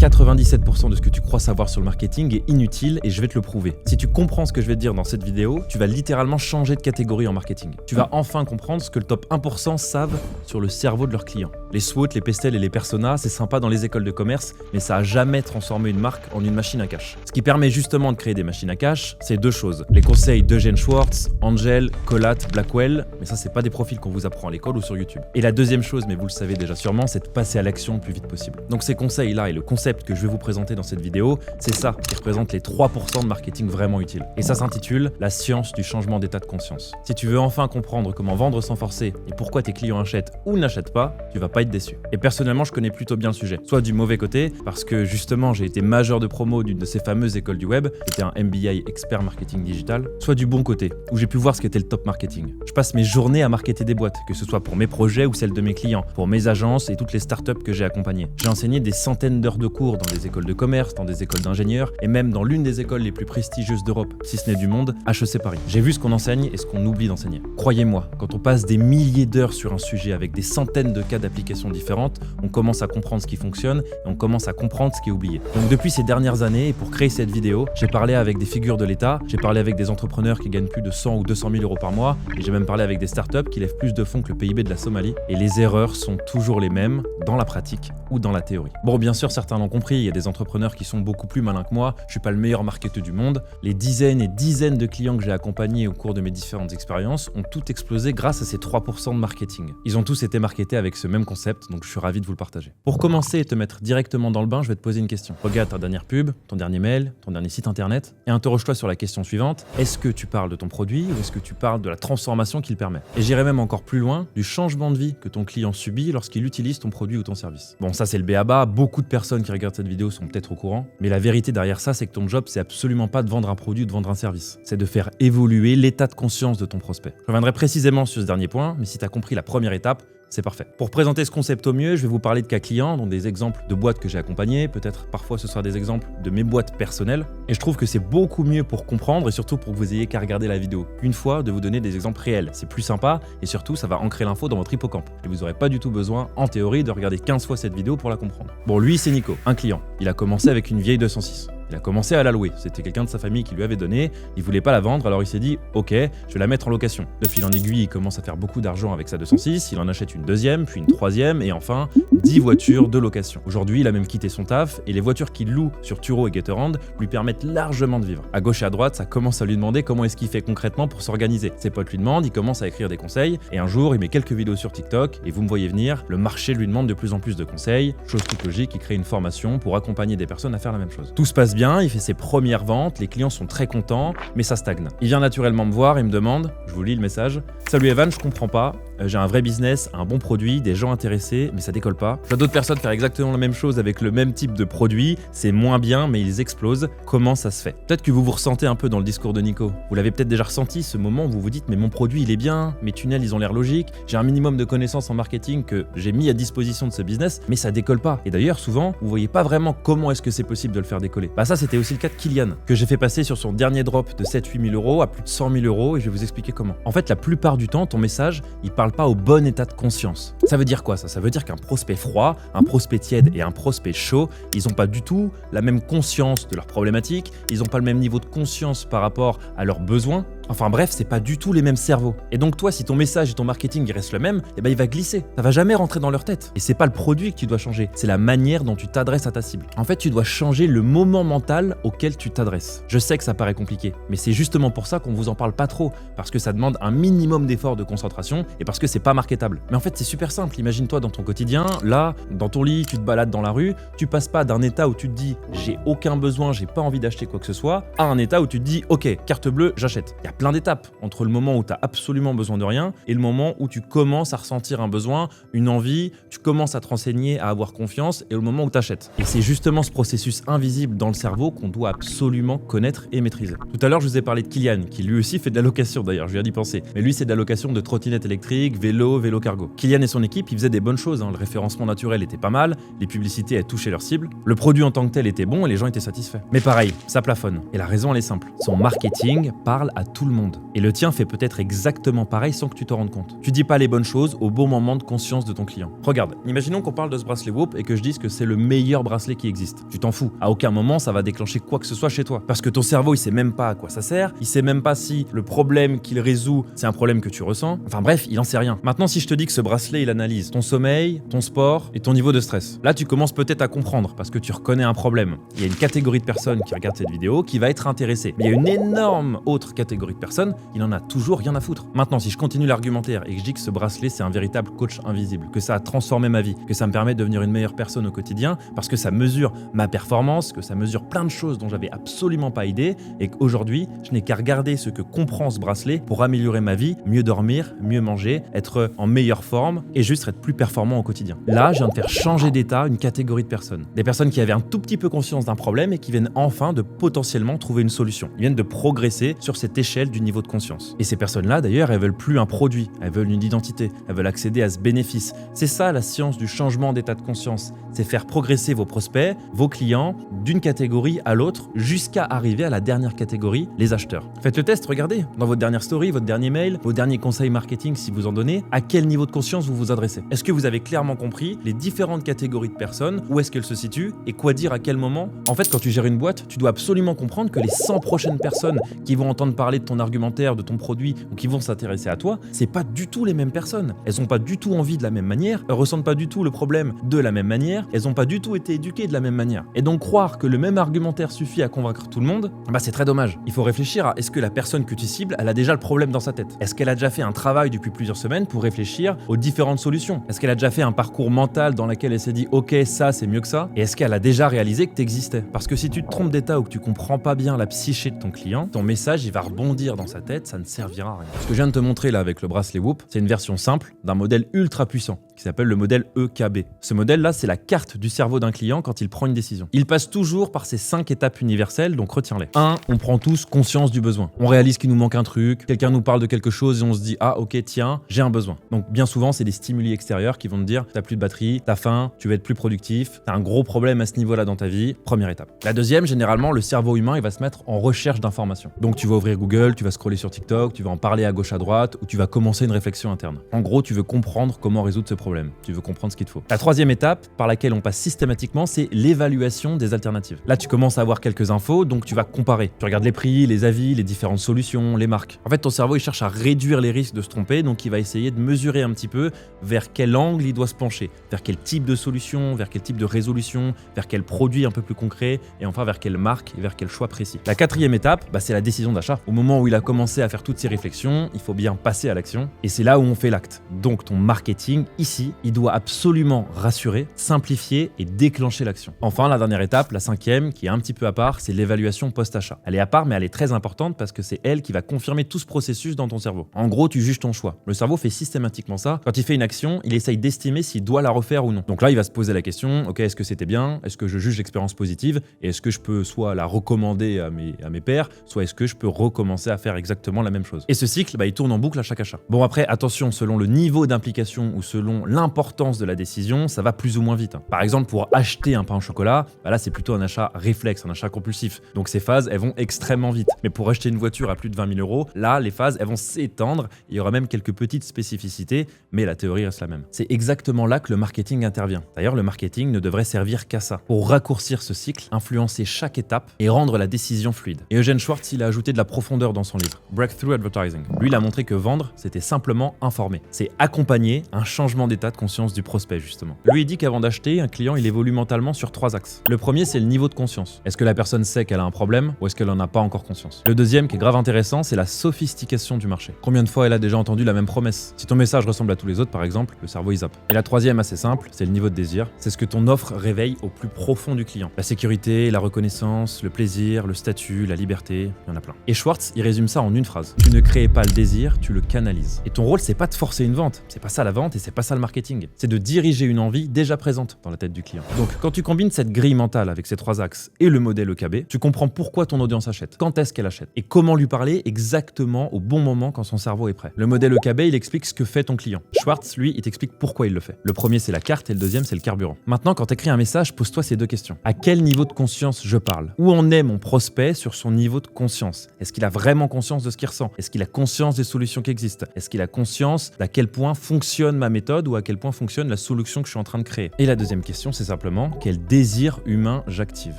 97% de ce que tu crois savoir sur le marketing est inutile et je vais te le prouver. Si tu comprends ce que je vais te dire dans cette vidéo, tu vas littéralement changer de catégorie en marketing. Tu vas enfin comprendre ce que le top 1% savent sur le cerveau de leurs clients. Les SWOT, les pestels et les personas, c'est sympa dans les écoles de commerce, mais ça a jamais transformé une marque en une machine à cash. Ce qui permet justement de créer des machines à cash, c'est deux choses. Les conseils d'Eugène Schwartz, Angel, Collat, Blackwell, mais ça c'est pas des profils qu'on vous apprend à l'école ou sur YouTube. Et la deuxième chose, mais vous le savez déjà sûrement, c'est de passer à l'action le plus vite possible. Donc ces conseils-là et le concept que je vais vous présenter dans cette vidéo, c'est ça qui représente les 3% de marketing vraiment utiles. Et ça s'intitule « La science du changement d'état de conscience ». Si tu veux enfin comprendre comment vendre sans forcer et pourquoi tes clients achètent ou n'achètent pas, tu vas pas être déçu. Et personnellement, je connais plutôt bien le sujet. Soit du mauvais côté, parce que justement j'ai été majeur de promo d'une de ces fameuses écoles du web, qui était un MBA expert marketing digital, soit du bon côté, où j'ai pu voir ce qu'était le top marketing. Je passe mes journées à marketer des boîtes, que ce soit pour mes projets ou celles de mes clients, pour mes agences et toutes les startups que j'ai accompagnées. J'ai enseigné des centaines d'heures de cours dans des écoles de commerce, dans des écoles d'ingénieurs, et même dans l'une des écoles les plus prestigieuses d'Europe, si ce n'est du monde, HEC Paris. J'ai vu ce qu'on enseigne et ce qu'on oublie d'enseigner. Croyez-moi, quand on passe des milliers d'heures sur un sujet avec des centaines de cas d'application différentes, on commence à comprendre ce qui fonctionne et on commence à comprendre ce qui est oublié. Donc depuis ces dernières années, et pour créer cette vidéo, j'ai parlé avec des figures de l'État, j'ai parlé avec des entrepreneurs qui gagnent plus de 100 ou 200 000 euros par mois, et j'ai même parlé avec des startups qui lèvent plus de fonds que le PIB de la Somalie, et les erreurs sont toujours les mêmes dans la pratique ou dans la théorie. Bon, bien sûr, certains l'ont compris, il y a des entrepreneurs qui sont beaucoup plus malins que moi, je suis pas le meilleur marketeur du monde, les dizaines et dizaines de clients que j'ai accompagnés au cours de mes différentes expériences ont tout explosé grâce à ces 3% de marketing. Ils ont tous été marketés avec ce même concept, donc je suis ravi de vous le partager. Pour commencer et te mettre directement dans le bain, je vais te poser une question. Regarde ta dernière pub, ton dernier mail, ton dernier site internet, et interroge-toi sur la question suivante. Est-ce que tu parles de ton produit ou est-ce que tu parles de la transformation qu'il permet? Et j'irai même encore plus loin, du changement de vie que ton client subit lorsqu'il utilise ton produit ou ton service. Bon, ça c'est le b.a.-ba, beaucoup de personnes qui regardent cette vidéo sont peut-être au courant, mais la vérité derrière ça, c'est que ton job, c'est absolument pas de vendre un produit ou de vendre un service. C'est de faire évoluer l'état de conscience de ton prospect. Je reviendrai précisément sur ce dernier point, mais si tu as compris la première étape, c'est parfait. Pour présenter ce concept au mieux, je vais vous parler de cas clients, donc des exemples de boîtes que j'ai accompagnées, peut-être parfois ce sera des exemples de mes boîtes personnelles, et je trouve que c'est beaucoup mieux pour comprendre et surtout pour que vous ayez qu'à regarder la vidéo une fois, de vous donner des exemples réels. C'est plus sympa et surtout ça va ancrer l'info dans votre hippocampe. Et vous n'aurez pas du tout besoin, en théorie, de regarder 15 fois cette vidéo pour la comprendre. Bon, lui c'est Nico, un client. Il a commencé avec une vieille 206. Il a commencé à la louer, c'était quelqu'un de sa famille qui lui avait donné, il voulait pas la vendre, alors il s'est dit « Ok, je vais la mettre en location ». De fil en aiguille, il commence à faire beaucoup d'argent avec sa 206, il en achète une deuxième, puis une troisième, et enfin 10 voitures de location. Aujourd'hui, il a même quitté son taf, et les voitures qu'il loue sur Turo et Gatorand lui permettent largement de vivre. À gauche et à droite, ça commence à lui demander comment est-ce qu'il fait concrètement pour s'organiser. Ses potes lui demandent, il commence à écrire des conseils, et un jour, il met quelques vidéos sur TikTok, et vous me voyez venir, le marché lui demande de plus en plus de conseils, chose toute logique, il crée une formation pour accompagner des personnes à faire la même chose. Tout se passe bien, il fait ses premières ventes, les clients sont très contents, mais ça stagne. Il vient naturellement me voir et me demande, je vous lis le message, « Salut Evan, je comprends pas, j'ai un vrai business, un bon produit, des gens intéressés, mais ça décolle pas. Je vois d'autres personnes faire exactement la même chose avec le même type de produit, c'est moins bien, mais ils explosent. Comment ça se fait ?» Peut-être que vous vous ressentez un peu dans le discours de Nico. Vous l'avez peut-être déjà ressenti, ce moment où vous vous dites « Mais mon produit, il est bien, mes tunnels, ils ont l'air logiques, j'ai un minimum de connaissances en marketing que j'ai mis à disposition de ce business, mais ça décolle pas. » Et d'ailleurs, souvent, vous voyez pas vraiment comment est-ce que c'est possible de le faire décoller. Bah ça, c'était aussi le cas de Kylian, que j'ai fait passer sur son dernier drop de 7-8 000 euros à plus de 100 000 euros, et je vais vous expliquer comment. En fait, la plupart du temps, ton message, il parle pas au bon état de conscience. Ça veut dire quoi ça? Ça veut dire qu'un prospect froid, un prospect tiède et un prospect chaud, ils ont pas du tout la même conscience de leurs problématiques, ils ont pas le même niveau de conscience par rapport à leurs besoins. Enfin bref, c'est pas du tout les mêmes cerveaux. Et donc toi, si ton message et ton marketing il reste le même, eh ben il va glisser. Ça va jamais rentrer dans leur tête. Et c'est pas le produit que tu dois changer, c'est la manière dont tu t'adresses à ta cible. En fait, tu dois changer le moment mental auquel tu t'adresses. Je sais que ça paraît compliqué, mais c'est justement pour ça qu'on vous en parle pas trop, parce que ça demande un minimum d'effort de concentration et parce que c'est pas marketable. Mais en fait, c'est super simple. Imagine-toi dans ton quotidien, là, dans ton lit, tu te balades dans la rue, tu passes pas d'un état où tu te dis j'ai aucun besoin, j'ai pas envie d'acheter quoi que ce soit, à un état où tu te dis ok, carte bleue, j'achète. Il y a plein d'étapes entre le moment où tu as absolument besoin de rien et le moment où tu commences à ressentir un besoin, une envie, tu commences à te renseigner, à avoir confiance et au moment où tu achètes. Et c'est justement ce processus invisible dans le cerveau qu'on doit absolument connaître et maîtriser. Tout à l'heure, je vous ai parlé de Kylian, qui lui aussi fait de la location d'ailleurs, je viens d'y penser. Mais lui, c'est de la location de trottinettes électriques, vélo cargo. Kylian et son équipe, ils faisaient des bonnes choses, le référencement naturel était pas mal, les publicités, elles touchaient leur cible, le produit en tant que tel était bon et les gens étaient satisfaits. Mais pareil, ça plafonne. Et la raison, elle est simple. Son marketing parle à tout le le monde. Et le tien fait peut-être exactement pareil sans que tu t'en rendes compte. Tu dis pas les bonnes choses au bon moment de conscience de ton client. Regarde, imaginons qu'on parle de ce bracelet Whoop et que je dise que c'est le meilleur bracelet qui existe. Tu t'en fous. À aucun moment ça va déclencher quoi que ce soit chez toi. Parce que ton cerveau il sait même pas à quoi ça sert, il sait même pas si le problème qu'il résout c'est un problème que tu ressens. Enfin bref, il en sait rien. Maintenant si je te dis que ce bracelet il analyse ton sommeil, ton sport et ton niveau de stress. Là tu commences peut-être à comprendre parce que tu reconnais un problème. Il y a une catégorie de personnes qui regardent cette vidéo qui va être intéressée. Mais il y a une énorme autre catégorie de personnes qui n'en a toujours rien à foutre. Maintenant si je continue l'argumentaire et que je dis que ce bracelet c'est un véritable coach invisible, que ça a transformé ma vie, que ça me permet de devenir une meilleure personne au quotidien parce que ça mesure ma performance, que ça mesure plein de choses dont j'avais absolument pas idée et qu'aujourd'hui je n'ai qu'à regarder ce que comprend ce bracelet pour améliorer ma vie, mieux dormir, mieux manger, être en meilleure forme et juste être plus performant au quotidien. Là je viens de faire changer d'état une catégorie de personnes. Des personnes qui avaient un tout petit peu conscience d'un problème et qui viennent enfin de potentiellement trouver une solution. Ils viennent de progresser sur cette échelle du niveau de conscience. Et ces personnes-là d'ailleurs elles veulent plus un produit, elles veulent une identité, elles veulent accéder à ce bénéfice. C'est ça la science du changement d'état de conscience. C'est faire progresser vos prospects, vos clients, d'une catégorie à l'autre, jusqu'à arriver à la dernière catégorie, les acheteurs. Faites le test, regardez, dans votre dernière story, votre dernier mail, vos derniers conseils marketing si vous en donnez, à quel niveau de conscience vous vous adressez. Est-ce que vous avez clairement compris les différentes catégories de personnes, où est-ce qu'elles se situent, et quoi dire à quel moment? En fait, quand tu gères une boîte, tu dois absolument comprendre que les 100 prochaines personnes qui vont entendre parler de ton argumentaire, de ton produit, ou qui vont s'intéresser à toi, c'est pas du tout les mêmes personnes. Elles n'ont pas du tout envie de la même manière, elles ressentent pas du tout le problème de la même manière, elles n'ont pas du tout été éduquées de la même manière. Et donc croire que le même argumentaire suffit à convaincre tout le monde, c'est très dommage. Il faut réfléchir à est-ce que la personne que tu cibles, elle a déjà le problème dans sa tête? Est-ce qu'elle a déjà fait un travail depuis plusieurs semaines pour réfléchir aux différentes solutions? Est-ce qu'elle a déjà fait un parcours mental dans lequel elle s'est dit ok ça c'est mieux que ça? Et est-ce qu'elle a déjà réalisé que tu existais? Parce que si tu te trompes d'état ou que tu comprends pas bien la psyché de ton client, ton message il va rebondir dans sa tête, ça ne servira à rien. Ce que je viens de te montrer là avec le bracelet Whoop, c'est une version simple d'un modèle ultra puissant qui s'appelle le modèle EKB. Ce modèle là c'est la carte du cerveau d'un client quand il prend une décision. Il passe toujours par ces 5 étapes universelles, donc retiens-les. 1. On prend tous conscience du besoin. On réalise qu'il nous manque un truc, quelqu'un nous parle de quelque chose et on se dit ah ok tiens, j'ai un besoin. Donc bien souvent c'est des stimuli extérieurs qui vont te dire t'as plus de batterie, t'as faim, tu vas être plus productif, t'as un gros problème à ce niveau-là dans ta vie. Première étape. La deuxième, généralement le cerveau humain il va se mettre en recherche d'informations. Donc tu vas ouvrir Google, tu vas scroller sur TikTok, tu vas en parler à gauche à droite ou tu vas commencer une réflexion interne. En gros tu veux comprendre comment résoudre ce problème, tu veux comprendre ce qu'il te faut. La troisième étape par laquelle on passe systématiquement c'est l'évaluation des alternatives. Là tu commences à avoir quelques infos donc tu vas comparer. Tu regardes les prix, les avis, les différentes solutions, les marques. En fait ton cerveau il cherche à réduire les risques de se tromper donc il va essayer de mesurer un petit peu vers quel angle il doit se pencher, vers quel type de solution, vers quel type de résolution, vers quel produit un peu plus concret et enfin vers quelle marque et vers quel choix précis. La quatrième étape, c'est la décision d'achat. Au moment où il a commencé à faire toutes ces réflexions, il faut bien passer à l'action et c'est là où on fait l'acte. Donc ton marketing ici, il doit absolument rassurer, simplifier et déclencher l'action. Enfin, la dernière étape, la cinquième, qui est un petit peu à part, c'est l'évaluation post-achat. Elle est à part mais elle est très importante parce que c'est elle qui va confirmer tout ce processus dans ton cerveau. En gros, tu juges ton choix. Le cerveau fait systématiquement ça. Quand il fait une action, il essaye d'estimer s'il doit la refaire ou non. Donc là, il va se poser la question, ok, est-ce que c'était bien? Est-ce que je juge l'expérience positive? Et est-ce que je peux soit la recommander à mes pairs, soit est-ce que je peux recommencer à faire exactement la même chose? Et ce cycle, il tourne en boucle à chaque achat. Bon après, attention, selon le niveau d'implication ou selon l'importance de la décision, ça va plus ou moins vite. Par exemple, pour acheter un pain au chocolat, là c'est plutôt un achat réflexe, un achat compulsif. Donc ces phases, elles vont extrêmement vite. Mais pour acheter une voiture à plus de 20 000 €, là, les phases, elles vont s'étendre. Il y aura même quelques petites spécificités, mais la théorie reste la même. C'est exactement là que le marketing intervient. D'ailleurs, le marketing ne devrait servir qu'à ça, pour raccourcir ce cycle, influencer chaque étape et rendre la décision fluide. Et Eugene Schwartz, il a ajouté de la profondeur dans son livre, Breakthrough Advertising. Lui, il a montré que vendre, c'était simplement informer. C'est accompagner un changement d'état de conscience du prospect, justement. Lui, il dit qu'avant d'acheter, un client, il évolue mentalement sur 3 axes. Le premier, c'est le niveau de conscience. Est-ce que la personne sait qu'elle a un problème ou est-ce qu'elle en a pas encore conscience? Le deuxième, qui est grave intéressant, c'est la sophistication du marché. Combien de fois elle a déjà entendu la même promesse? Si ton message ressemble à tous les autres, par exemple, le cerveau il zappe. Et la troisième, assez simple, c'est le niveau de désir. C'est ce que ton offre réveille au plus profond du client. La sécurité, la reconnaissance, le plaisir, le statut, la liberté, il y en a plein. Et Schwartz, il résume ça en une phrase. Tu ne crées pas le désir, tu le canalises. Et ton rôle, c'est pas de forcer une vente. C'est pas ça la vente et c'est pas ça le le marketing. C'est de diriger une envie déjà présente dans la tête du client. Donc, quand tu combines cette grille mentale avec ces 3 axes et le modèle EKB, tu comprends pourquoi ton audience achète, quand est-ce qu'elle achète et comment lui parler exactement au bon moment quand son cerveau est prêt. Le modèle EKB, il explique ce que fait ton client. Schwartz, lui, il t'explique pourquoi il le fait. Le premier, c'est la carte et le deuxième, c'est le carburant. Maintenant, quand tu écris un message, pose-toi ces 2 questions. À quel niveau de conscience je parle? Où en est mon prospect sur son niveau de conscience? Est-ce qu'il a vraiment conscience de ce qu'il ressent? Est-ce qu'il a conscience des solutions qui existent? Est-ce qu'il a conscience d'à quel point fonctionne ma méthode ou à quel point fonctionne la solution que je suis en train de créer? Et la deuxième question, c'est simplement quel désir humain j'active?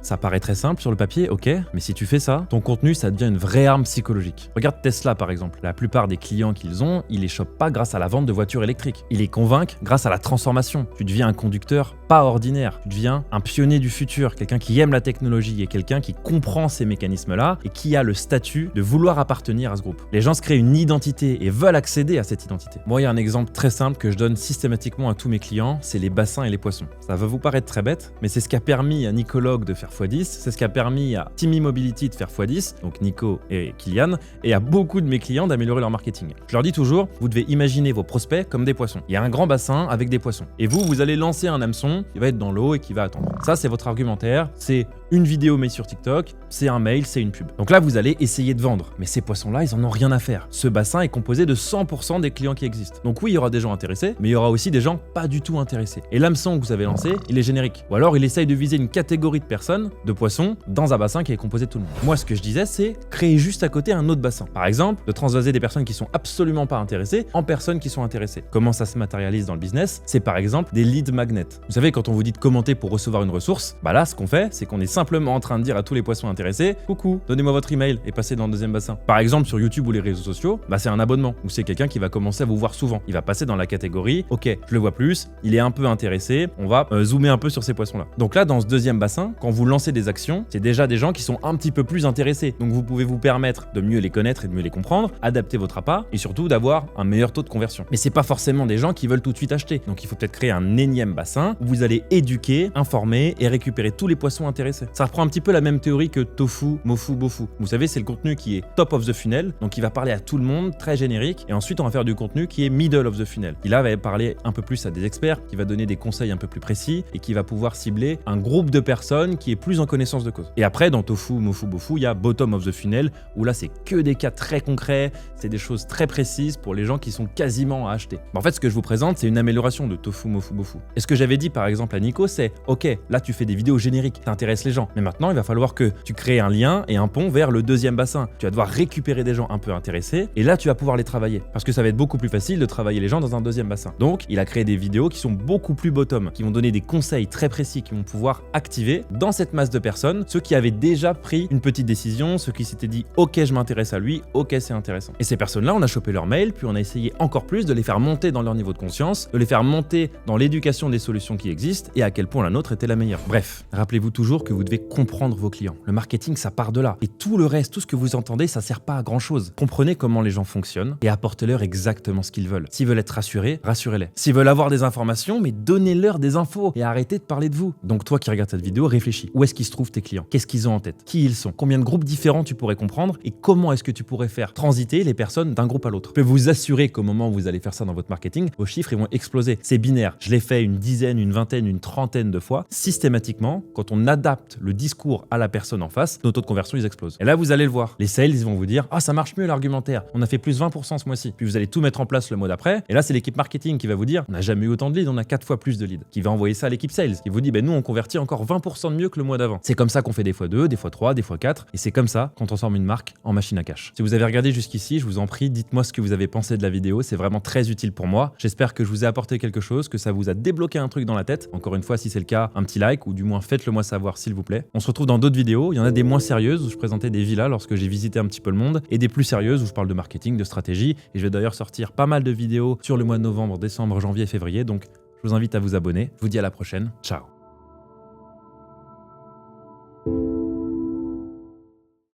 Ça paraît très simple sur le papier, ok, mais si tu fais ça, ton contenu, ça devient une vraie arme psychologique. Regarde Tesla par exemple. La plupart des clients qu'ils ont, ils les chopent pas grâce à la vente de voitures électriques. Ils les convainquent grâce à la transformation. Tu deviens un conducteur pas ordinaire. Tu deviens un pionnier du futur, quelqu'un qui aime la technologie et quelqu'un qui comprend ces mécanismes-là et qui a le statut de vouloir appartenir à ce groupe. Les gens se créent une identité et veulent accéder à cette identité. Moi, il y a un exemple très simple que je donne systématiquement à tous mes clients, c'est les bassins et les poissons. Ça va vous paraître très bête, mais c'est ce qui a permis à Nicologue de faire x10, c'est ce qui a permis à Timmy Mobility de faire x10, donc Nico et Kylian, et à beaucoup de mes clients d'améliorer leur marketing. Je leur dis toujours, vous devez imaginer vos prospects comme des poissons. Il y a un grand bassin avec des poissons. Et vous allez lancer un hameçon qui va être dans l'eau et qui va attendre. Ça, c'est votre argumentaire, c'est une vidéo mise sur TikTok, c'est un mail, c'est une pub. Donc là, vous allez essayer de vendre. Mais ces poissons-là, ils en ont rien à faire. Ce bassin est composé de 100% des clients qui existent. Donc oui, il y aura des gens intéressés, mais il y aura aussi des gens pas du tout intéressés. Et l'hameçon que vous avez lancé, il est générique. Ou alors, il essaye de viser une catégorie de personnes, de poissons, dans un bassin qui est composé de tout le monde. Moi, ce que je disais, c'est créer juste à côté un autre bassin. Par exemple, de transvaser des personnes qui sont absolument pas intéressées en personnes qui sont intéressées. Comment ça se matérialise dans le business? C'est par exemple des lead magnets. Vous savez, quand on vous dit de commenter pour recevoir une ressource, bah là, ce qu'on fait, c'est qu'on est simplement en train de dire à tous les poissons intéressés, coucou, donnez-moi votre email et passez dans le deuxième bassin. Par exemple, sur YouTube ou les réseaux sociaux, bah c'est un abonnement ou c'est quelqu'un qui va commencer à vous voir souvent. Il va passer dans la catégorie, ok, je le vois plus, il est un peu intéressé, on va zoomer un peu sur ces poissons-là. Donc là, dans ce deuxième bassin, quand vous lancez des actions, c'est déjà des gens qui sont un petit peu plus intéressés. Donc vous pouvez vous permettre de mieux les connaître et de mieux les comprendre, adapter votre appât et surtout d'avoir un meilleur taux de conversion. Mais c'est pas forcément des gens qui veulent tout de suite acheter. Donc il faut peut-être créer un énième bassin où vous allez éduquer, informer et récupérer tous les poissons intéressés. Ça reprend un petit peu la même théorie que tofu, mofu, bofu. Vous savez, c'est le contenu qui est top of the funnel, donc il va parler à tout le monde, très générique, et ensuite on va faire du contenu qui est middle of the funnel. Qui là va parler un peu plus à des experts, qui va donner des conseils un peu plus précis et qui va pouvoir cibler un groupe de personnes qui est plus en connaissance de cause. Et après, dans tofu, mofu, bofu, il y a bottom of the funnel, où là c'est que des cas très concrets, c'est des choses très précises pour les gens qui sont quasiment à acheter. En fait, ce que je vous présente, c'est une amélioration de tofu, mofu, bofu. Et ce que j'avais dit par exemple à Nico, c'est ok, là tu fais des vidéos génériques, t'intéresses les gens, mais maintenant il va falloir que tu crées un lien et un pont vers le deuxième bassin. Tu vas devoir récupérer des gens un peu intéressés et là tu vas pouvoir les travailler parce que ça va être beaucoup plus facile de travailler les gens dans un deuxième bassin. Donc il a créé des vidéos qui sont beaucoup plus bottom, qui vont donner des conseils très précis qui vont pouvoir activer dans cette masse de personnes ceux qui avaient déjà pris une petite décision, ceux qui s'étaient dit ok je m'intéresse à lui, ok c'est intéressant. Et ces personnes-là, on a chopé leur mail, puis on a essayé encore plus de les faire monter dans leur niveau de conscience, de les faire monter dans l'éducation des solutions qui existent et à quel point la nôtre était la meilleure. Bref, rappelez-vous toujours que vous devez comprendre vos clients. Le marketing, ça part de là. Et tout le reste, tout ce que vous entendez, ça sert pas à grand chose. Comprenez comment les gens fonctionnent et apportez-leur exactement ce qu'ils veulent. S'ils veulent être rassurés, rassurez-les. S'ils veulent avoir des informations, mais donnez-leur des infos et arrêtez de parler de vous. Donc toi qui regardes cette vidéo, réfléchis. Où est-ce qu'ils se trouvent tes clients? Qu'est-ce qu'ils ont en tête? Qui ils sont? Combien de groupes différents tu pourrais comprendre? Et comment est-ce que tu pourrais faire transiter les personnes d'un groupe à l'autre? Je peux vous assurer qu'au moment où vous allez faire ça dans votre marketing, vos chiffres ils vont exploser. C'est binaire. Je l'ai fait une dizaine, une vingtaine, une trentaine de fois. Systématiquement, quand on adapte le discours à la personne en face, nos taux de conversion ils explosent. Et là vous allez le voir. Les sales ils vont vous dire ah ça marche mieux l'argumentaire. On a fait plus 20% ce mois-ci. Puis vous allez tout mettre en place le mois d'après. Et là c'est l'équipe marketing qui va vous dire on n'a jamais eu autant de leads, on a 4 fois plus de leads. Qui va envoyer ça à l'équipe sales. Qui vous dit nous on convertit encore 20% de mieux que le mois d'avant. C'est comme ça qu'on fait des x2, des x3, des x4. Et c'est comme ça qu'on transforme une marque en machine à cash. Si vous avez regardé jusqu'ici, je vous en prie, dites-moi ce que vous avez pensé de la vidéo. C'est vraiment très utile pour moi. J'espère que je vous ai apporté quelque chose, que ça vous a débloqué un truc dans la tête. Encore une fois, si c'est le cas, un petit like ou du moins faites-le moi savoir s'il vous plaît. On se retrouve dans d'autres vidéos. Il y en a des moins sérieuses où je présentais des villas lorsque j'ai visité un petit peu le monde et des plus sérieuses où je parle de marketing, de stratégie. Et je vais d'ailleurs sortir pas mal de vidéos sur le mois de novembre, décembre, janvier et février. Donc je vous invite à vous abonner. Je vous dis à la prochaine. Ciao.